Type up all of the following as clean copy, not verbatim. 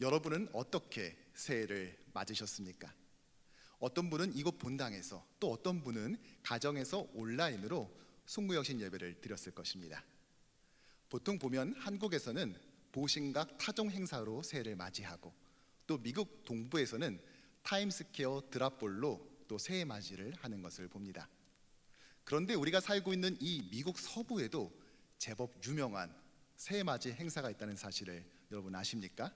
여러분은 어떻게 새해를 맞으셨습니까? 어떤 분은 이곳 본당에서, 또 어떤 분은 가정에서 온라인으로 송구영신 예배를 드렸을 것입니다. 보통 보면 한국에서는 보신각 타종 행사로 새해를 맞이하고, 또 미국 동부에서는 타임스퀘어 드랍볼로 또 새해 맞이를 하는 것을 봅니다. 그런데 우리가 살고 있는 이 미국 서부에도 제법 유명한 새해 맞이 행사가 있다는 사실을 여러분 아십니까?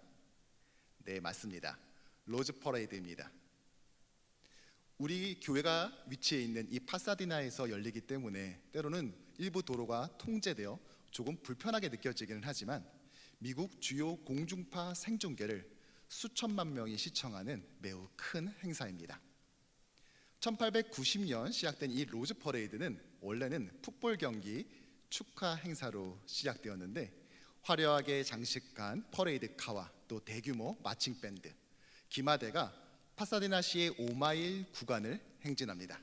네, 맞습니다. 로즈 퍼레이드입니다. 우리 교회가 위치해 있는 이 파사디나에서 열리기 때문에 때로는 일부 도로가 통제되어 조금 불편하게 느껴지기는 하지만, 미국 주요 공중파 생중계를 수천만 명이 시청하는 매우 큰 행사입니다. 1890년 시작된 이 로즈 퍼레이드는 원래는 풋볼 경기 축하 행사로 시작되었는데, 화려하게 장식한 퍼레이드 카와 또 대규모 마칭 밴드, 기마대가 파사디나시의 5마일 구간을 행진합니다.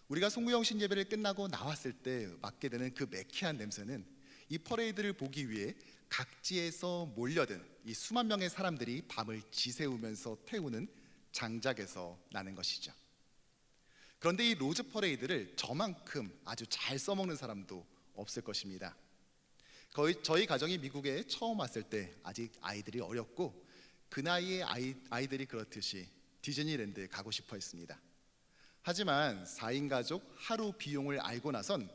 우리가 송구영신 예배를 끝나고 나왔을 때 맡게 되는 그 매캐한 냄새는 이 퍼레이드를 보기 위해 각지에서 몰려든 이 수만 명의 사람들이 밤을 지새우면서 태우는 장작에서 나는 것이죠. 그런데 이 로즈 퍼레이드를 저만큼 아주 잘 써먹는 사람도 없을 것입니다. 저희 가정이 미국에 처음 왔을 때 아직 아이들이 어렸고, 그 나이에 아이들이 그렇듯이 디즈니랜드에 가고 싶어 했습니다. 하지만 4인 가족 하루 비용을 알고 나선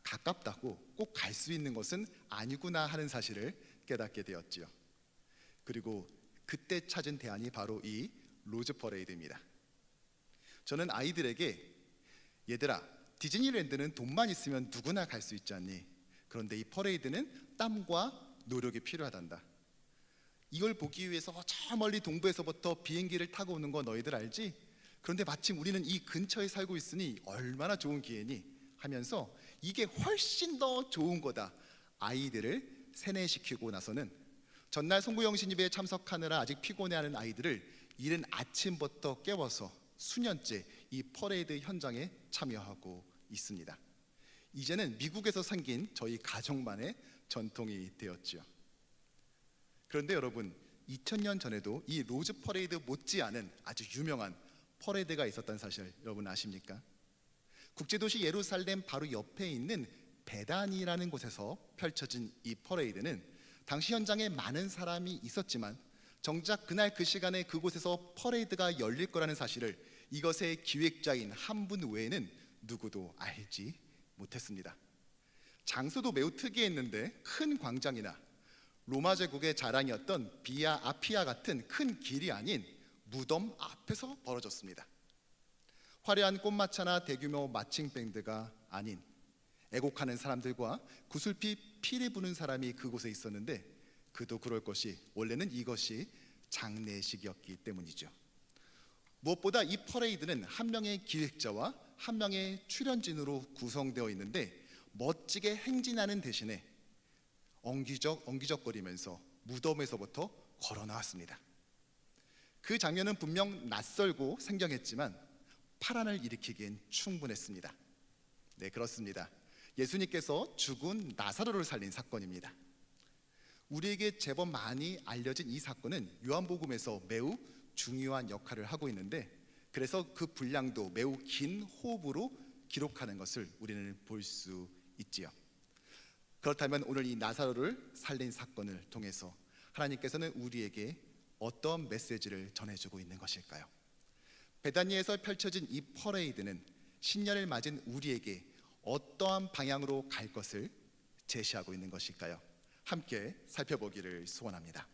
가깝다고 꼭 갈 수 있는 것은 아니구나 하는 사실을 깨닫게 되었지요. 그리고 그때 찾은 대안이 바로 이 로즈 퍼레이드입니다. 저는 아이들에게, 얘들아, 디즈니랜드는 돈만 있으면 누구나 갈 수 있지 않니? 그런데 이 퍼레이드는 땀과 노력이 필요하단다. 이걸 보기 위해서 저 멀리 동부에서부터 비행기를 타고 오는 거 너희들 알지? 그런데 마침 우리는 이 근처에 살고 있으니 얼마나 좋은 기회니? 하면서 이게 훨씬 더 좋은 거다, 아이들을 세뇌시키고 나서는 전날 송구영신 예배에 참석하느라 아직 피곤해하는 아이들을 이른 아침부터 깨워서 수년째 이 퍼레이드 현장에 참여하고 있습니다. 이제는 미국에서 생긴 저희 가족만의 전통이 되었죠. 그런데 여러분, 2000년 전에도 이 로즈 퍼레이드 못지않은 아주 유명한 퍼레이드가 있었다는 사실 여러분 아십니까? 국제도시 예루살렘 바로 옆에 있는 베단이라는 곳에서 펼쳐진 이 퍼레이드는 당시 현장에 많은 사람이 있었지만, 정작 그날 그 시간에 그곳에서 퍼레이드가 열릴 거라는 사실을 이것의 기획자인 한 분 외에는 누구도 알지 못했습니다. 장소도 매우 특이했는데, 큰 광장이나 로마 제국의 자랑이었던 비아 아피아 같은 큰 길이 아닌 무덤 앞에서 벌어졌습니다. 화려한 꽃마차나 대규모 마칭 밴드가 아닌 애곡하는 사람들과 구슬피 피리 부는 사람이 그곳에 있었는데, 그도 그럴 것이 원래는 이것이 장례식이었기 때문이죠. 무엇보다 이 퍼레이드는 한 명의 기획자와 한 명의 출연진으로 구성되어 있는데, 멋지게 행진하는 대신에 엉기적거리면서 무덤에서부터 걸어 나왔습니다. 그 장면은 분명 낯설고 생경했지만 파란을 일으키기엔 충분했습니다. 네, 그렇습니다. 예수님께서 죽은 나사로를 살린 사건입니다. 우리에게 제법 많이 알려진 이 사건은 요한복음에서 매우 중요한 역할을 하고 있는데, 그래서 그 분량도 매우 긴 호흡으로 기록하는 것을 우리는 볼 수 있지요. 그렇다면 오늘 이 나사로를 살린 사건을 통해서 하나님께서는 우리에게 어떤 메시지를 전해주고 있는 것일까요? 베다니에서 펼쳐진 이 퍼레이드는 신년을 맞은 우리에게 어떠한 방향으로 갈 것을 제시하고 있는 것일까요? 함께 살펴보기를 소원합니다.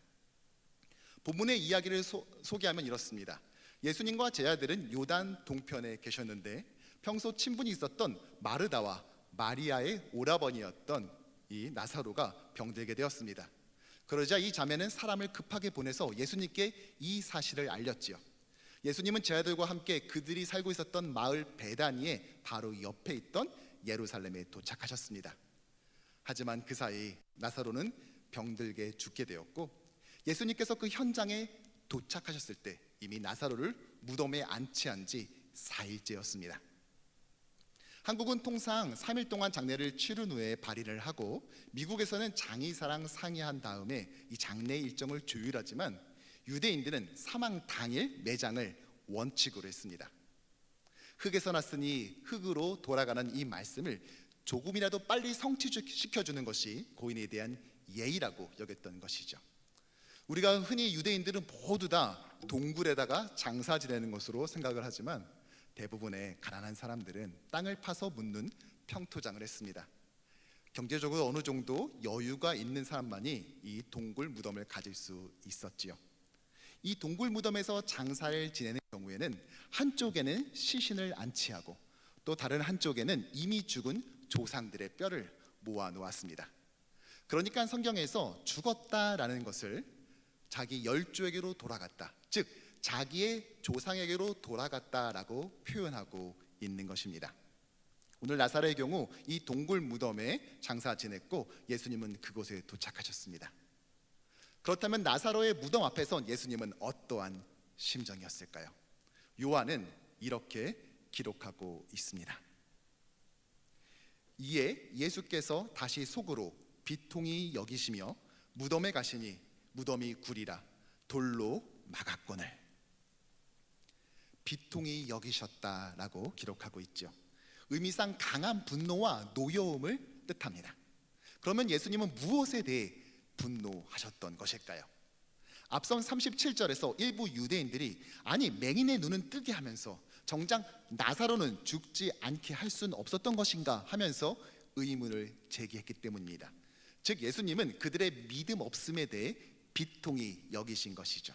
본문의 이야기를 소개하면 이렇습니다. 예수님과 제자들은 요단 동편에 계셨는데, 평소 친분이 있었던 마르다와 마리아의 오라버니였던 이 나사로가 병들게 되었습니다. 그러자 이 자매는 사람을 급하게 보내서 예수님께 이 사실을 알렸지요. 예수님은 제자들과 함께 그들이 살고 있었던 마을 베다니에 바로 옆에 있던 예루살렘에 도착하셨습니다. 하지만 그 사이 나사로는 병들게 죽게 되었고, 예수님께서 그 현장에 도착하셨을 때 이미 나사로를 무덤에 안치한 지 4일째였습니다. 한국은 통상 3일 동안 장례를 치른 후에 발인을 하고 미국에서는 장의사랑 상의한 다음에 이 장례 일정을 조율하지만 유대인들은 사망 당일 매장을 원칙으로 했습니다. 흙에서 났으니 흙으로 돌아가는 이 말씀을 조금이라도 빨리 성취시켜주는 것이 고인에 대한 예의라고 여겼던 것이죠. 우리가 흔히 유대인들은 모두 다 동굴에다가 장사 지내는 것으로 생각을 하지만 대부분의 가난한 사람들은 땅을 파서 묻는 평토장을 했습니다. 경제적으로 어느 정도 여유가 있는 사람만이 이 동굴 무덤을 가질 수 있었지요. 이 동굴 무덤에서 장사를 지내는 경우에는 한쪽에는 시신을 안치하고 또 다른 한쪽에는 이미 죽은 조상들의 뼈를 모아 놓았습니다. 그러니까 성경에서 죽었다라는 것을 자기 열조에게로 돌아갔다, 즉 자기의 조상에게로 돌아갔다라고 표현하고 있는 것입니다. 오늘 나사로의 경우 이 동굴 무덤에 장사 지냈고 예수님은 그곳에 도착하셨습니다. 그렇다면 나사로의 무덤 앞에서 예수님은 어떠한 심정이었을까요? 요한은 이렇게 기록하고 있습니다. 이에 예수께서 다시 속으로 비통히 여기시며 무덤에 가시니 무덤이 구리라 돌로 막았거늘. 비통히 여기셨다라고 기록하고 있죠. 의미상 강한 분노와 노여움을 뜻합니다. 그러면 예수님은 무엇에 대해 분노하셨던 것일까요? 앞선 37절에서 일부 유대인들이 아니 맹인의 눈은 뜨게 하면서 정작 나사로는 죽지 않게 할 수는 없었던 것인가 하면서 의문을 제기했기 때문입니다. 즉 예수님은 그들의 믿음 없음에 대해 비통히 여기신 것이죠.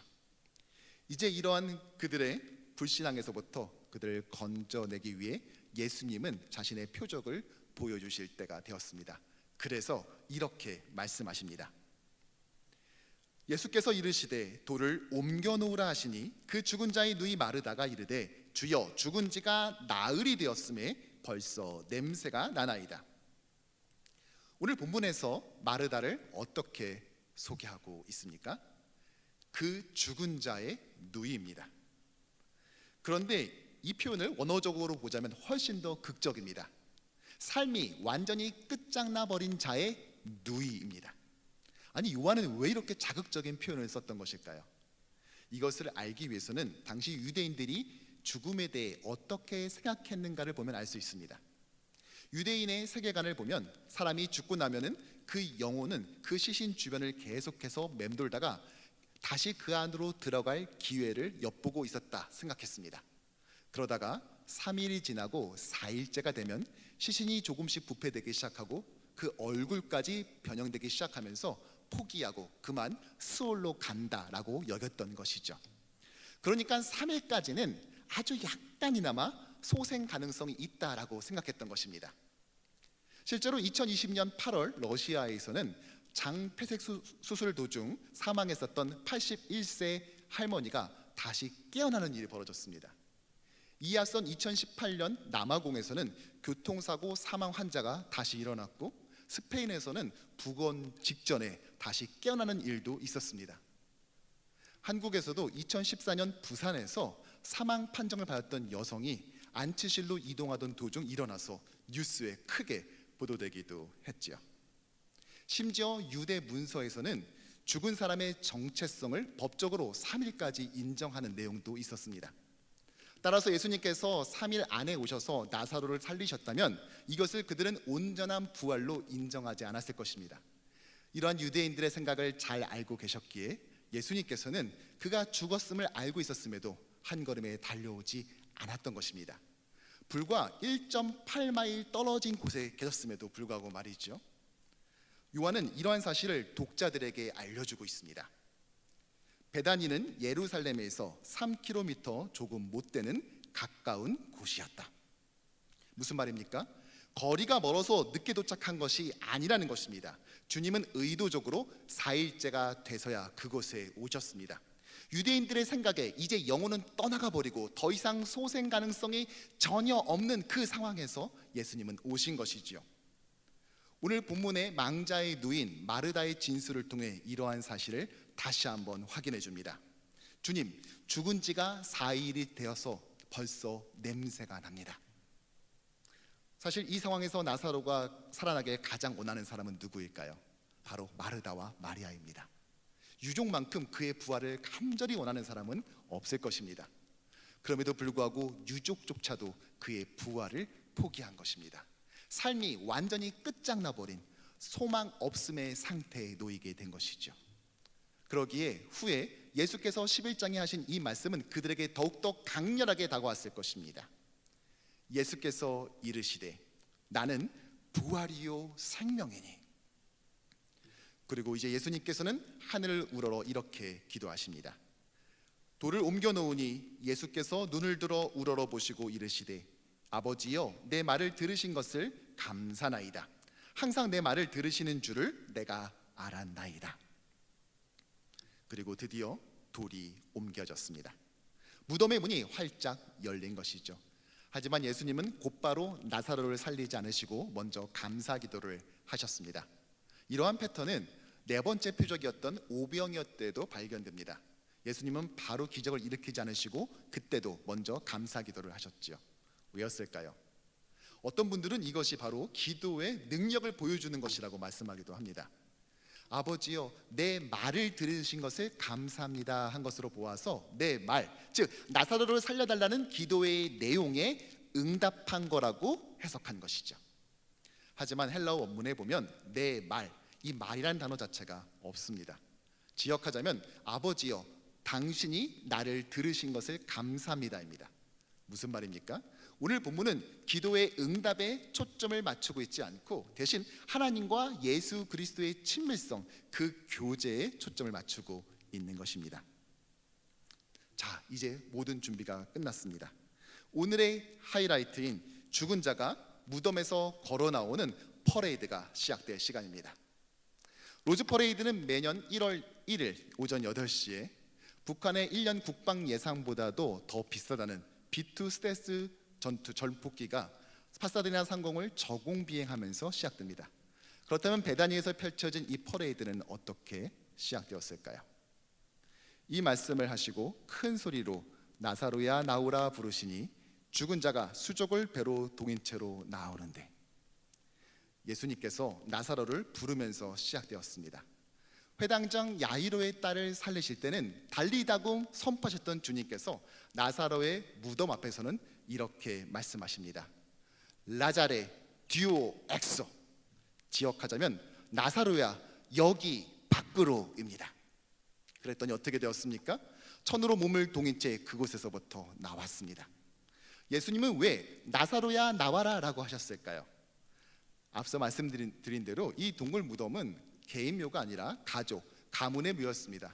이제 이러한 그들의 불신앙에서부터 그들을 건져내기 위해 예수님은 자신의 표적을 보여주실 때가 되었습니다. 그래서 이렇게 말씀하십니다. 예수께서 이르시되 돌을 옮겨 놓으라 하시니 그 죽은 자의 누이 마르다가 이르되 주여 죽은 지가 나흘이 되었음에 벌써 냄새가 나나이다. 오늘 본문에서 마르다를 어떻게 소개하고 있습니까? 그 죽은 자의 누이입니다. 그런데 이 표현을 원어적으로 보자면 훨씬 더 극적입니다. 삶이 완전히 끝장나 버린 자의 누이입니다. 아니 요한은 왜 이렇게 자극적인 표현을 썼던 것일까요? 이것을 알기 위해서는 당시 유대인들이 죽음에 대해 어떻게 생각했는가를 보면 알 수 있습니다. 유대인의 세계관을 보면 사람이 죽고 나면은 그 영혼은 그 시신 주변을 계속해서 맴돌다가 다시 그 안으로 들어갈 기회를 엿보고 있었다 생각했습니다. 그러다가 3일이 지나고 4일째가 되면 시신이 조금씩 부패되기 시작하고 그 얼굴까지 변형되기 시작하면서 포기하고 그만 수월로 간다라고 여겼던 것이죠. 그러니까 3일까지는 아주 약간이나마 소생 가능성이 있다라고 생각했던 것입니다. 실제로 2020년 8월 러시아에서는 장폐색 수술 도중 사망했었던 81세 할머니가 다시 깨어나는 일이 벌어졌습니다. 이에 앞선 2018년 남아공에서는 교통사고 사망 환자가 다시 일어났고 스페인에서는 부건 직전에 다시 깨어나는 일도 있었습니다. 한국에서도 2014년 부산에서 사망 판정을 받았던 여성이 안치실로 이동하던 도중 일어나서 뉴스에 크게 보도되기도 했죠. 심지어 유대 문서에서는 죽은 사람의 정체성을 법적으로 3일까지 인정하는 내용도 있었습니다. 따라서 예수님께서 3일 안에 오셔서 나사로를 살리셨다면 이것을 그들은 온전한 부활로 인정하지 않았을 것입니다. 이러한 유대인들의 생각을 잘 알고 계셨기에 예수님께서는 그가 죽었음을 알고 있었음에도 한 걸음에 달려오지 않았던 것입니다. 불과 1.8마일 떨어진 곳에 계셨음에도 불구하고 말이죠. 요한은 이러한 사실을 독자들에게 알려주고 있습니다. 베다니는 예루살렘에서 3km 조금 못 되는 가까운 곳이었다. 무슨 말입니까? 거리가 멀어서 늦게 도착한 것이 아니라는 것입니다. 주님은 의도적으로 4일째가 돼서야 그곳에 오셨습니다. 유대인들의 생각에 이제 영혼은 떠나가 버리고 더 이상 소생 가능성이 전혀 없는 그 상황에서 예수님은 오신 것이지요. 오늘 본문의 망자의 누인 마르다의 진술을 통해 이러한 사실을 다시 한번 확인해 줍니다. 주님, 죽은 지가 4일이 되어서 벌써 냄새가 납니다. 사실 이 상황에서 나사로가 살아나게 가장 원하는 사람은 누구일까요? 바로 마르다와 마리아입니다. 유족만큼 그의 부활을 간절히 원하는 사람은 없을 것입니다. 그럼에도 불구하고 유족조차도 그의 부활을 포기한 것입니다. 삶이 완전히 끝장나버린 소망 없음의 상태에 놓이게 된 것이죠. 그러기에 후에 예수께서 11장에 하신 이 말씀은 그들에게 더욱더 강렬하게 다가왔을 것입니다. 예수께서 이르시되 나는 부활이요 생명이니. 그리고 이제 예수님께서는 하늘을 우러러 이렇게 기도하십니다. 돌을 옮겨 놓으니 예수께서 눈을 들어 우러러 보시고 이르시되 아버지여 내 말을 들으신 것을 감사나이다. 항상 내 말을 들으시는 줄을 내가 알았나이다. 그리고 드디어 돌이 옮겨졌습니다. 무덤의 문이 활짝 열린 것이죠. 하지만 예수님은 곧바로 나사로를 살리지 않으시고 먼저 감사 기도를 하셨습니다. 이러한 패턴은 네 번째 표적이었던 오병이어 때도 발견됩니다. 예수님은 바로 기적을 일으키지 않으시고 그때도 먼저 감사 기도를 하셨죠. 왜였을까요? 어떤 분들은 이것이 바로 기도의 능력을 보여주는 것이라고 말씀하기도 합니다. 아버지여 내 말을 들으신 것을 감사합니다 한 것으로 보아서 내 말, 즉 나사로를 살려달라는 기도의 내용에 응답한 거라고 해석한 것이죠. 하지만 헬라어 원문에 보면 내 말, 이 말이라는 단어 자체가 없습니다. 지역하자면 아버지여 당신이 나를 들으신 것을 감사합니다입니다. 무슨 말입니까? 오늘 본문은 기도의 응답에 초점을 맞추고 있지 않고 대신 하나님과 예수 그리스도의 친밀성, 그 교제에 초점을 맞추고 있는 것입니다. 자, 이제 모든 준비가 끝났습니다. 오늘의 하이라이트인 죽은 자가 무덤에서 걸어 나오는 퍼레이드가 시작될 시간입니다. 로즈 퍼레이드는 매년 1월 1일 오전 8시에 북한의 1년 국방 예상보다도 더 비싸다는 B2 스텔스 전투기가 파사디나 상공을 저공 비행하면서 시작됩니다. 그렇다면 베다니에서 펼쳐진 이 퍼레이드는 어떻게 시작되었을까요? 이 말씀을 하시고 큰 소리로 나사로야 나오라 부르시니 죽은 자가 수족을 배로 동인 채로 나오는데, 예수님께서 나사로를 부르면서 시작되었습니다. 회당장 야이로의 딸을 살리실 때는 달리다고 선포하셨던 주님께서 나사로의 무덤 앞에서는 이렇게 말씀하십니다. 라자레 듀오 엑소, 지역하자면 나사로야 여기 밖으로입니다. 그랬더니 어떻게 되었습니까? 천으로 몸을 동인 채 그곳에서부터 나왔습니다. 예수님은 왜 나사로야 나와라 라고 하셨을까요? 앞서 말씀드린 대로 이 동굴 무덤은 개인 묘가 아니라 가족, 가문의 묘였습니다.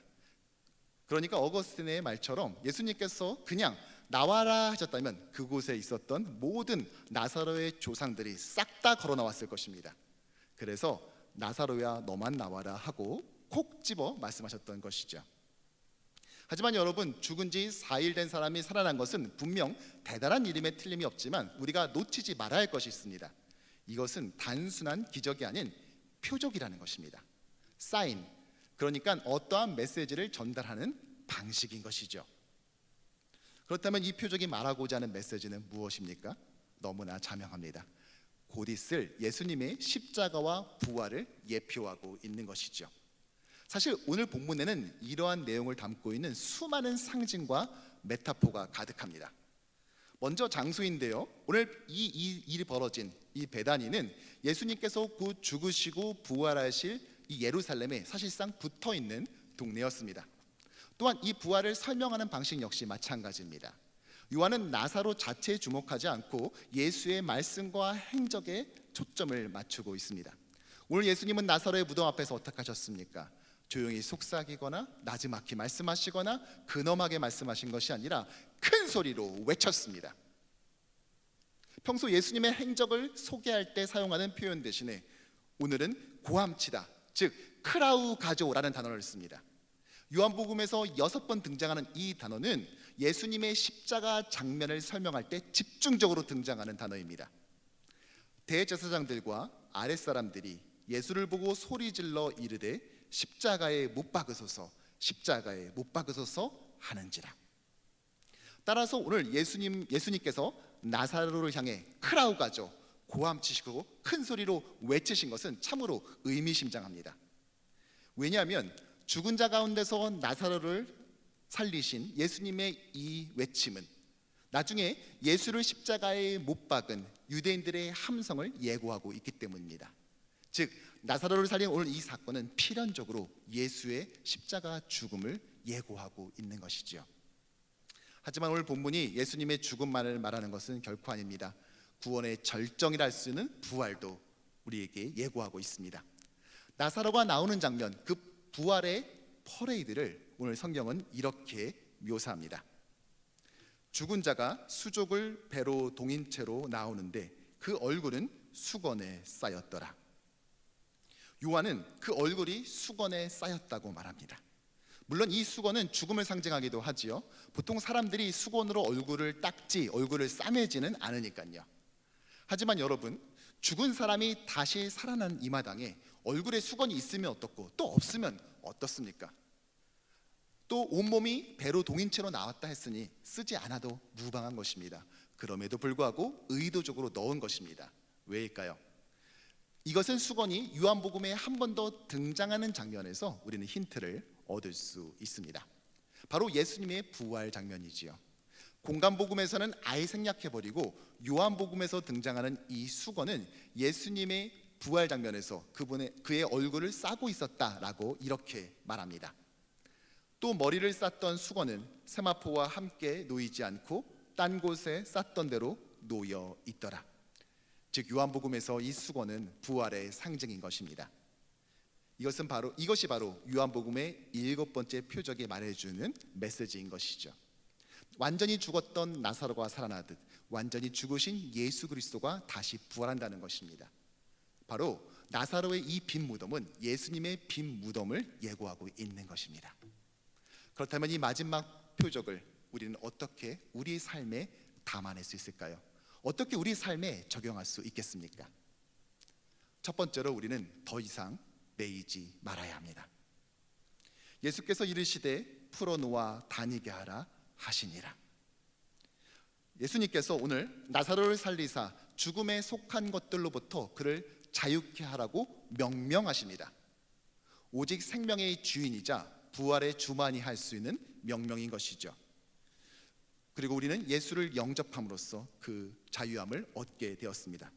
그러니까 어거스틴의 말처럼 예수님께서 그냥 나와라 하셨다면 그곳에 있었던 모든 나사로의 조상들이 싹 다 걸어 나왔을 것입니다. 그래서 나사로야 너만 나와라 하고 콕 집어 말씀하셨던 것이죠. 하지만 여러분, 죽은 지 4일 된 사람이 살아난 것은 분명 대단한 일임에 틀림이 없지만 우리가 놓치지 말아야 할 것이 있습니다. 이것은 단순한 기적이 아닌 표적이라는 것입니다. 사인, 그러니까 어떠한 메시지를 전달하는 방식인 것이죠. 그렇다면 이 표적이 말하고자 하는 메시지는 무엇입니까? 너무나 자명합니다. 곧 있을 예수님의 십자가와 부활을 예표하고 있는 것이죠. 사실 오늘 본문에는 이러한 내용을 담고 있는 수많은 상징과 메타포가 가득합니다. 먼저 장소인데요, 오늘 이 일이 벌어진 이 베다니는 예수님께서 곧 죽으시고 부활하실 이 예루살렘에 사실상 붙어있는 동네였습니다. 또한 이 부활을 설명하는 방식 역시 마찬가지입니다. 요한은 나사로 자체에 주목하지 않고 예수의 말씀과 행적에 초점을 맞추고 있습니다. 오늘 예수님은 나사로의 무덤 앞에서 어떻게 하셨습니까? 조용히 속삭이거나 나지막히 말씀하시거나 근엄하게 말씀하신 것이 아니라 큰 소리로 외쳤습니다. 평소 예수님의 행적을 소개할 때 사용하는 표현 대신에 오늘은 고함치다, 즉 크라우 가조라는 단어를 씁니다. 요한복음에서 6번 등장하는 이 단어는 예수님의 십자가 장면을 설명할 때 집중적으로 등장하는 단어입니다. 대제사장들과 아랫사람들이 예수를 보고 소리질러 이르되 십자가에 못 박으소서, 십자가에 못 박으소서 하는지라. 따라서 오늘 예수님께서 나사로를 향해 크라우가죠, 고함치시고 큰 소리로 외치신 것은 참으로 의미심장합니다. 왜냐하면 죽은 자 가운데서 나사로를 살리신 예수님의 이 외침은 나중에 예수를 십자가에 못 박은 유대인들의 함성을 예고하고 있기 때문입니다. 즉 나사로를 살린 오늘 이 사건은 필연적으로 예수의 십자가 죽음을 예고하고 있는 것이지요. 하지만 오늘 본문이 예수님의 죽음만을 말하는 것은 결코 아닙니다. 구원의 절정이라 할 수 있는 부활도 우리에게 예고하고 있습니다. 나사로가 나오는 장면, 그 부활의 퍼레이드를 오늘 성경은 이렇게 묘사합니다. 죽은 자가 수족을 배로 동인 채로 나오는데 그 얼굴은 수건에 쌓였더라. 요한은 그 얼굴이 수건에 쌓였다고 말합니다. 물론 이 수건은 죽음을 상징하기도 하지요. 보통 사람들이 수건으로 얼굴을 닦지, 얼굴을 싸매지는 않으니까요. 하지만 여러분, 죽은 사람이 다시 살아난 이 마당에 얼굴에 수건이 있으면 어떻고 또 없으면 어떻습니까? 또 온몸이 배로 동인 채로 나왔다 했으니 쓰지 않아도 무방한 것입니다. 그럼에도 불구하고 의도적으로 넣은 것입니다. 왜일까요? 이것은 수건이 요한복음에 한 번 더 등장하는 장면에서 우리는 힌트를 얻을 수 있습니다. 바로 예수님의 부활 장면이지요. 공간복음에서는 아예 생략해버리고 요한복음에서 등장하는 이 수건은 예수님의 부활 장면에서 그의 얼굴을 싸고 있었다라고 이렇게 말합니다. 또 머리를 쌌던 수건은 세마포와 함께 놓이지 않고 딴 곳에 쌌던 대로 놓여 있더라. 즉 요한복음에서 이 수건은 부활의 상징인 것입니다. 이것이 바로 요한복음의 7번째 표적이 말해주는 메시지인 것이죠. 완전히 죽었던 나사로가 살아나듯 완전히 죽으신 예수 그리스도가 다시 부활한다는 것입니다. 바로 나사로의 이 빈 무덤은 예수님의 빈 무덤을 예고하고 있는 것입니다. 그렇다면 이 마지막 표적을 우리는 어떻게 우리 삶에 담아낼 수 있을까요? 어떻게 우리 삶에 적용할 수 있겠습니까? 첫 번째로 우리는 더 이상 매이지 말아야 합니다. 예수께서 이르시되 풀어놓아 다니게 하라 하시니라. 예수님께서 오늘 나사로를 살리사 죽음에 속한 것들로부터 그를 자유케 하라고 명명하십니다. 오직 생명의 주인이자 부활의 주만이 할 수 있는 명령인 것이죠. 그리고 우리는 예수를 영접함으로써 그 자유함을 얻게 되었습니다.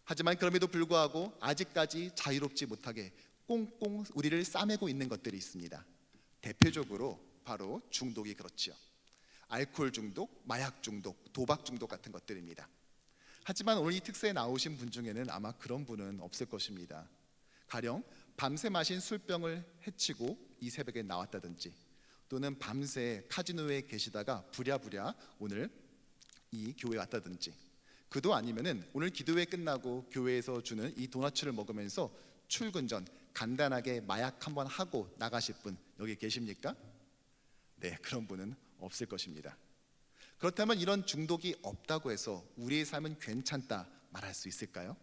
하지만 그럼에도 불구하고 아직까지 자유롭지 못하게 꽁꽁 우리를 싸매고 있는 것들이 있습니다. 대표적으로 바로 중독이 그렇지요. 알코올 중독, 마약 중독, 도박 중독 같은 것들입니다. 하지만 오늘 이 특세에 나오신 분 중에는 아마 그런 분은 없을 것입니다. 가령 밤새 마신 술병을 해치고 이 새벽에 나왔다든지, 또는 밤새 카지노에 계시다가 부랴부랴 오늘 이 교회에 왔다든지, 그도 아니면은 오늘 기도회 끝나고 교회에서 주는 이 도넛을 먹으면서 출근 전 간단하게 마약 한번 하고 나가실 분 여기 계십니까? 네, 그런 분은 없을 것입니다. 그렇다면 이런 중독이 없다고 해서 우리의 삶은 괜찮다 말할 수 있을까요?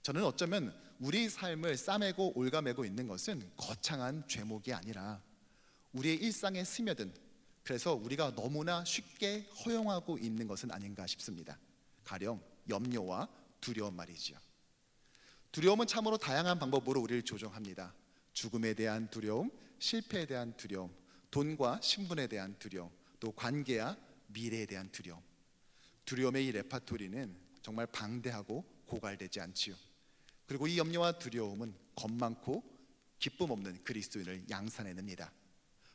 저는 어쩌면 우리의 삶을 싸매고 올가매고 있는 것은 거창한 죄목이 아니라 우리의 일상에 스며든, 그래서 우리가 너무나 쉽게 허용하고 있는 것은 아닌가 싶습니다. 가령 염려와 두려움 말이지요. 두려움은 참으로 다양한 방법으로 우리를 조종합니다. 죽음에 대한 두려움, 실패에 대한 두려움, 돈과 신분에 대한 두려움, 또 관계와 미래에 대한 두려움. 두려움의 이 레파토리는 정말 방대하고 고갈되지 않지요. 그리고 이 염려와 두려움은 겁 많고 기쁨 없는 그리스도인을 양산해냅니다.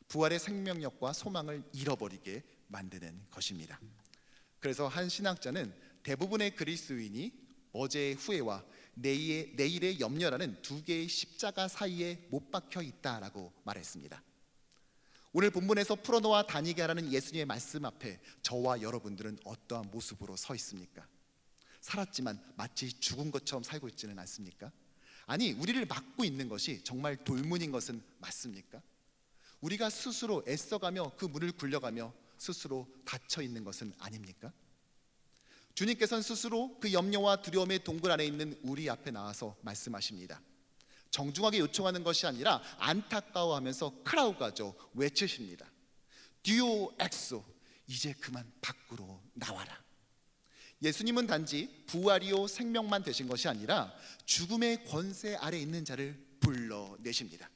부활의 생명력과 소망을 잃어버리게 만드는 것입니다. 그래서 한 신학자는 대부분의 그리스도인이 어제의 후회와 내일의 염려라는 두 개의 십자가 사이에 못 박혀 있다라고 말했습니다. 오늘 본문에서 풀어놓아 다니게 하라는 예수님의 말씀 앞에 저와 여러분들은 어떠한 모습으로 서 있습니까? 살았지만 마치 죽은 것처럼 살고 있지는 않습니까? 아니, 우리를 막고 있는 것이 정말 돌문인 것은 맞습니까? 우리가 스스로 애써가며 그 문을 굴려가며 스스로 닫혀 있는 것은 아닙니까? 주님께서는 스스로 그 염려와 두려움의 동굴 안에 있는 우리 앞에 나와서 말씀하십니다. 정중하게 요청하는 것이 아니라 안타까워하면서 크라우가죠, 외치십니다. 디오 엑소, 이제 그만 밖으로 나와라. 예수님은 단지 부활이요 생명만 되신 것이 아니라 죽음의 권세 아래 있는 자를 불러내십니다.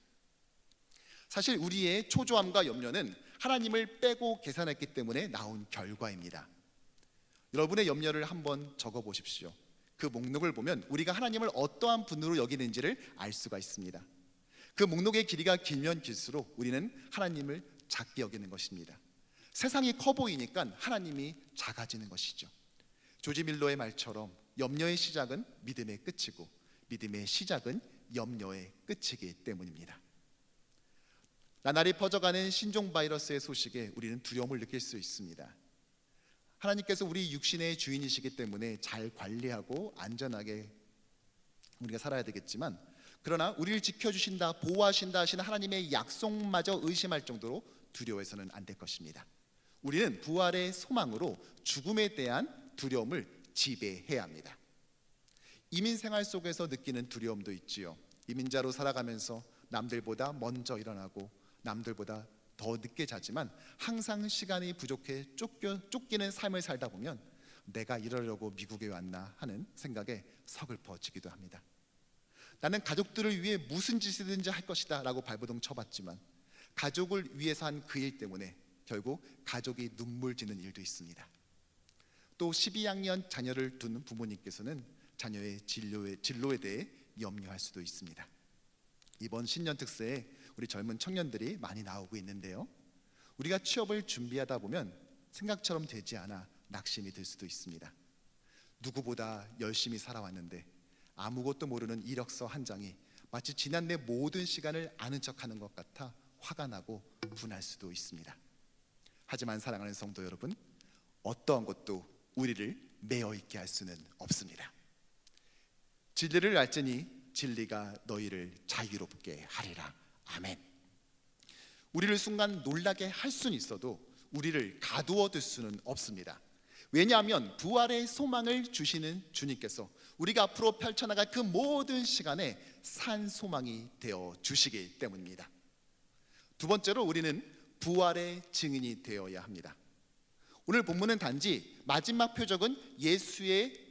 사실 우리의 초조함과 염려는 하나님을 빼고 계산했기 때문에 나온 결과입니다. 여러분의 염려를 한번 적어보십시오. 그 목록을 보면 우리가 하나님을 어떠한 분으로 여기는지를 알 수가 있습니다. 그 목록의 길이가 길면 길수록 우리는 하나님을 작게 여기는 것입니다. 세상이 커 보이니까 하나님이 작아지는 것이죠. 조지 밀러의 말처럼 염려의 시작은 믿음의 끝이고 믿음의 시작은 염려의 끝이기 때문입니다. 나날이 퍼져가는 신종 바이러스의 소식에 우리는 두려움을 느낄 수 있습니다. 하나님께서 우리 육신의 주인이시기 때문에 잘 관리하고 안전하게 우리가 살아야 되겠지만, 그러나 우리를 지켜주신다, 보호하신다 하시는 하나님의 약속마저 의심할 정도로 두려워해서는 안 될 것입니다. 우리는 부활의 소망으로 죽음에 대한 두려움을 지배해야 합니다. 이민 생활 속에서 느끼는 두려움도 있지요. 이민자로 살아가면서 남들보다 먼저 일어나고 남들보다 더 늦게 자지만 항상 시간이 부족해 쫓기는 삶을 살다 보면 내가 이러려고 미국에 왔나 하는 생각에 서글퍼지기도 합니다. 나는 가족들을 위해 무슨 짓이든지 할 것이다 라고 발버둥 쳐봤지만 가족을 위해서 한 그 일 때문에 결국 가족이 눈물 지는 일도 있습니다. 또 12학년 자녀를 둔 부모님께서는 자녀의 진로에 대해 염려할 수도 있습니다. 이번 신년 특세에 우리 젊은 청년들이 많이 나오고 있는데요, 우리가 취업을 준비하다 보면 생각처럼 되지 않아 낙심이 들 수도 있습니다. 누구보다 열심히 살아왔는데 아무것도 모르는 이력서 한 장이 마치 지난 내 모든 시간을 아는 척하는 것 같아 화가 나고 분할 수도 있습니다. 하지만 사랑하는 성도 여러분, 어떠한 것도 우리를 매어 있게 할 수는 없습니다. 진리를 알지니 진리가 너희를 자유롭게 하리라. 아멘. 우리를 순간 놀라게 할 수는 있어도 우리를 가두어 둘 수는 없습니다. 왜냐하면 부활의 소망을 주시는 주님께서 우리가 앞으로 펼쳐나갈 그 모든 시간에 산 소망이 되어 주시기 때문입니다. 두 번째로 우리는 부활의 증인이 되어야 합니다. 오늘 본문은 단지 마지막 표적은 예수의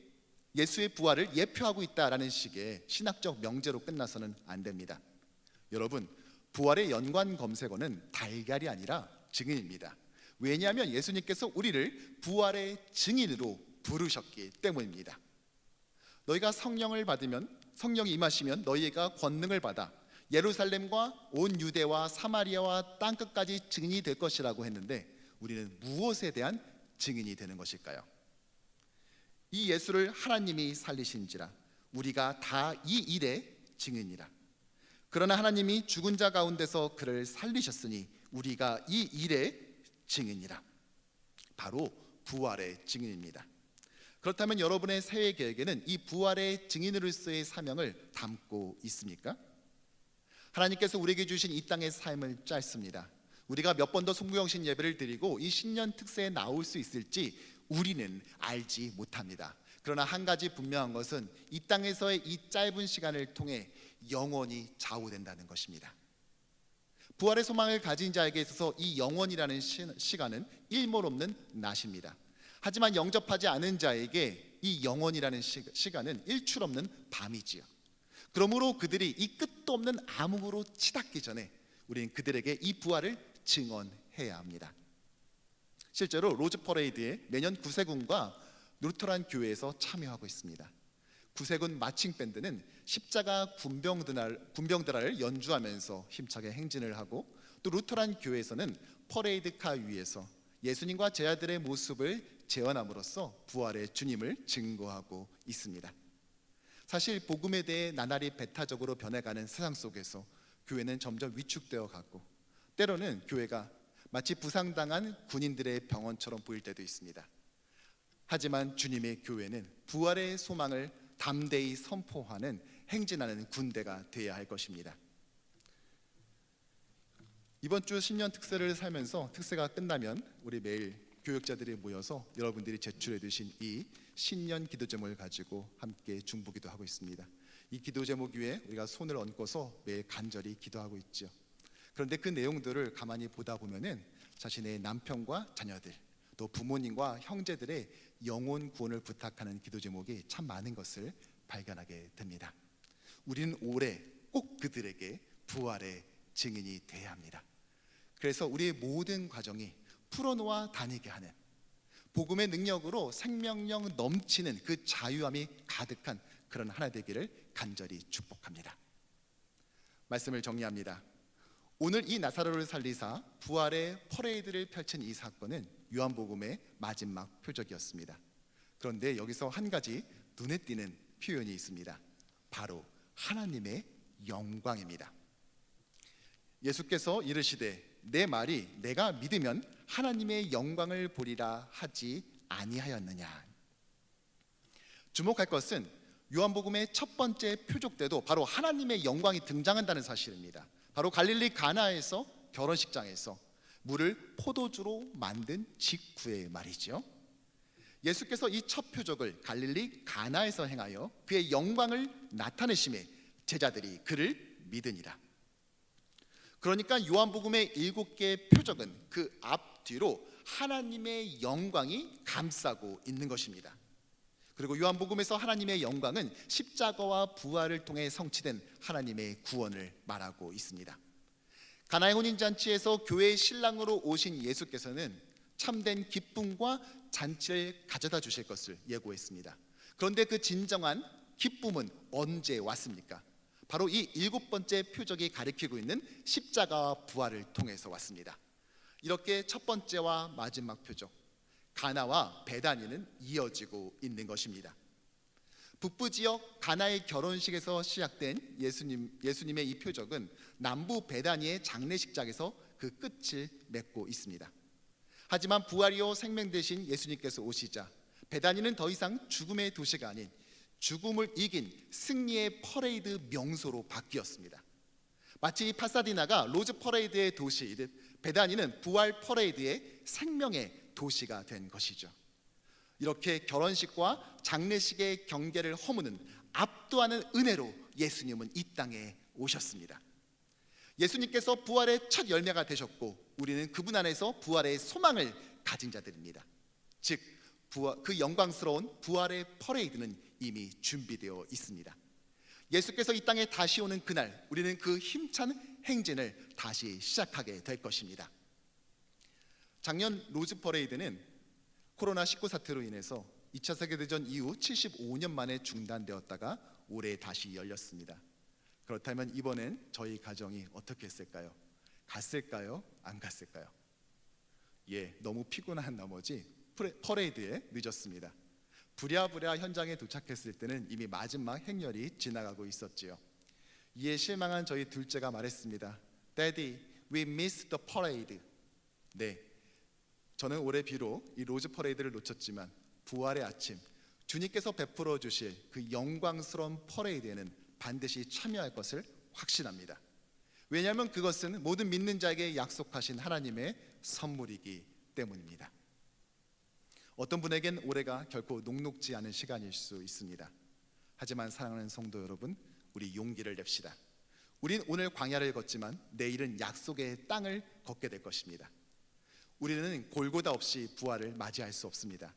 부활을 예표하고 있다라는 식의 신학적 명제로 끝나서는 안 됩니다. 여러분, 부활의 연관 검색어는 달걀이 아니라 증인입니다. 왜냐하면 예수님께서 우리를 부활의 증인으로 부르셨기 때문입니다. 너희가 성령을 받으면, 성령이 임하시면 너희가 권능을 받아 예루살렘과 온 유대와 사마리아와 땅끝까지 증인이 될 것이라고 했는데, 우리는 무엇에 대한 증인이 되는 것일까요? 이 예수를 하나님이 살리신지라 우리가 다 이 일의 증인이라. 그러나 하나님이 죽은 자 가운데서 그를 살리셨으니 우리가 이 일의 증인이라. 바로 부활의 증인입니다. 그렇다면 여러분의 새해 계획에는 이 부활의 증인으로서의 사명을 담고 있습니까? 하나님께서 우리에게 주신 이 땅의 삶은 짧습니다. 우리가 몇 번 더 송구영신 예배를 드리고 이 신년 특세에 나올 수 있을지 우리는 알지 못합니다. 그러나 한 가지 분명한 것은 이 땅에서의 이 짧은 시간을 통해 영원히 좌우된다는 것입니다. 부활의 소망을 가진 자에게 있어서 이 영원이라는 시간은 일몰없는 낮입니다. 하지만 영접하지 않은 자에게 이 영원이라는 시간은 일출 없는 밤이지요. 그러므로 그들이 이 끝도 없는 암흑으로 치닫기 전에 우리는 그들에게 이 부활을 증언해야 합니다. 실제로 로즈 퍼레이드에 매년 구세군과 루터란 교회에서 참여하고 있습니다. 구세군 마칭 밴드는 십자가 군병들을 연주하면서 힘차게 행진을 하고, 또 루터란 교회에서는 퍼레이드카 위에서 예수님과 제자들의 모습을 재현함으로써 부활의 주님을 증거하고 있습니다. 사실 복음에 대해 나날이 배타적으로 변해가는 세상 속에서 교회는 점점 위축되어 가고, 때로는 교회가 마치 부상당한 군인들의 병원처럼 보일 때도 있습니다. 하지만 주님의 교회는 부활의 소망을 담대히 선포하는, 행진하는 군대가 되어야 할 것입니다. 이번 주 신년 특세를 살면서 특세가 끝나면 우리 매일 교역자들이 모여서 여러분들이 제출해 주신 이 신년 기도 제목을 가지고 함께 중보기도 하고 있습니다. 이 기도 제목 위에 우리가 손을 얹고서 매일 간절히 기도하고 있죠. 그런데 그 내용들을 가만히 보다 보면은 자신의 남편과 자녀들, 또 부모님과 형제들의 영혼 구원을 부탁하는 기도 제목이 참 많은 것을 발견하게 됩니다. 우리는 올해 꼭 그들에게 부활의 증인이 되어야 합니다. 그래서 우리의 모든 과정이 풀어놓아 다니게 하는, 복음의 능력으로 생명력 넘치는 그 자유함이 가득한 그런 하나 되기를 간절히 축복합니다. 말씀을 정리합니다. 오늘 이 나사로를 살리사 부활의 퍼레이드를 펼친 이 사건은 요한복음의 마지막 표적이었습니다. 그런데 여기서 한 가지 눈에 띄는 표현이 있습니다. 바로 하나님의 영광입니다. 예수께서 이르시되 내 말이 내가 믿으면 하나님의 영광을 보리라 하지 아니하였느냐. 주목할 것은 요한복음의 첫 번째 표적 때도 바로 하나님의 영광이 등장한다는 사실입니다. 바로 갈릴리 가나에서, 결혼식장에서 물을 포도주로 만든 직후의 말이죠. 예수께서 이 첫 표적을 갈릴리 가나에서 행하여 그의 영광을 나타내심에 제자들이 그를 믿으니라. 그러니까 요한복음의 7개의 표적은 그 앞뒤로 하나님의 영광이 감싸고 있는 것입니다. 그리고 요한복음에서 하나님의 영광은 십자가와 부활을 통해 성취된 하나님의 구원을 말하고 있습니다. 가나의 혼인잔치에서 교회의 신랑으로 오신 예수께서는 참된 기쁨과 잔치를 가져다 주실 것을 예고했습니다. 그런데 그 진정한 기쁨은 언제 왔습니까? 바로 이 7번째 표적이 가리키고 있는 십자가와 부활을 통해서 왔습니다. 이렇게 첫 번째와 마지막 표적, 가나와 베다니는 이어지고 있는 것입니다. 북부 지역 가나의 결혼식에서 시작된 예수님의 이 표적은 남부 베다니의 장례식장에서 그 끝을 맺고 있습니다. 하지만 부활이요 생명 되신 예수님께서 오시자 베다니는 더 이상 죽음의 도시가 아닌 죽음을 이긴 승리의 퍼레이드 명소로 바뀌었습니다. 마치 파사디나가 로즈 퍼레이드의 도시이듯 베다니는 부활 퍼레이드의 생명의 도시가 된 것이죠. 이렇게 결혼식과 장례식의 경계를 허무는 압도하는 은혜로 예수님은 이 땅에 오셨습니다. 예수님께서 부활의 첫 열매가 되셨고 우리는 그분 안에서 부활의 소망을 가진 자들입니다. 즉 그 영광스러운 부활의 퍼레이드는 이미 준비되어 있습니다. 예수께서 이 땅에 다시 오는 그날 우리는 그 힘찬 행진을 다시 시작하게 될 것입니다. 작년 로즈 퍼레이드는 코로나19 사태로 인해서 2차 세계대전 이후 75년 만에 중단되었다가 올해 다시 열렸습니다. 그렇다면 이번엔 저희 가정이 어떻게 했을까요? 갔을까요? 안 갔을까요? 너무 피곤한 나머지 퍼레이드에 늦었습니다. 부랴부랴 현장에 도착했을 때는 이미 마지막 행렬이 지나가고 있었지요. 이에 실망한 저희 둘째가 말했습니다. Daddy, we missed the parade. 네, 저는 올해 비록 이 로즈 퍼레이드를 놓쳤지만 부활의 아침, 주님께서 베풀어 주실 그 영광스러운 퍼레이드에는 반드시 참여할 것을 확신합니다. 왜냐하면 그것은 모든 믿는 자에게 약속하신 하나님의 선물이기 때문입니다. 어떤 분에겐 올해가 결코 녹록지 않은 시간일 수 있습니다. 하지만 사랑하는 성도 여러분, 우리 용기를 냅시다. 우린 오늘 광야를 걷지만 내일은 약속의 땅을 걷게 될 것입니다. 우리는 골고다 없이 부활을 맞이할 수 없습니다.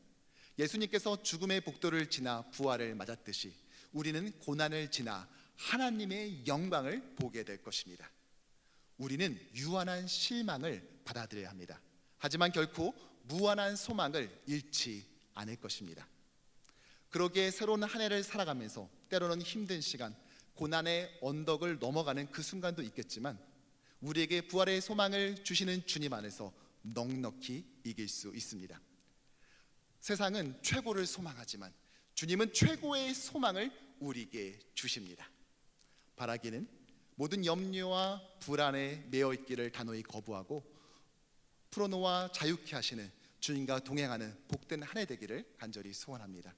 예수님께서 죽음의 복도를 지나 부활을 맞았듯이 우리는 고난을 지나 하나님의 영광을 보게 될 것입니다. 우리는 유한한 실망을 받아들여야 합니다. 하지만 결코 무한한 소망을 잃지 않을 것입니다. 그러기에 새로운 한 해를 살아가면서 때로는 힘든 시간, 고난의 언덕을 넘어가는 그 순간도 있겠지만 우리에게 부활의 소망을 주시는 주님 안에서 넉넉히 이길 수 있습니다. 세상은 최고를 소망하지만 주님은 최고의 소망을 우리에게 주십니다. 바라기는 모든 염려와 불안에 매여 있기를 단호히 거부하고 풀어놓아 자유케 하시는 주님과 동행하는 복된 한 해 되기를 간절히 소원합니다.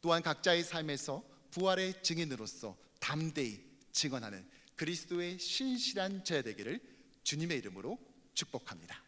또한 각자의 삶에서 부활의 증인으로서 담대히 증언하는 그리스도의 신실한 제자 되기를 주님의 이름으로 축복합니다.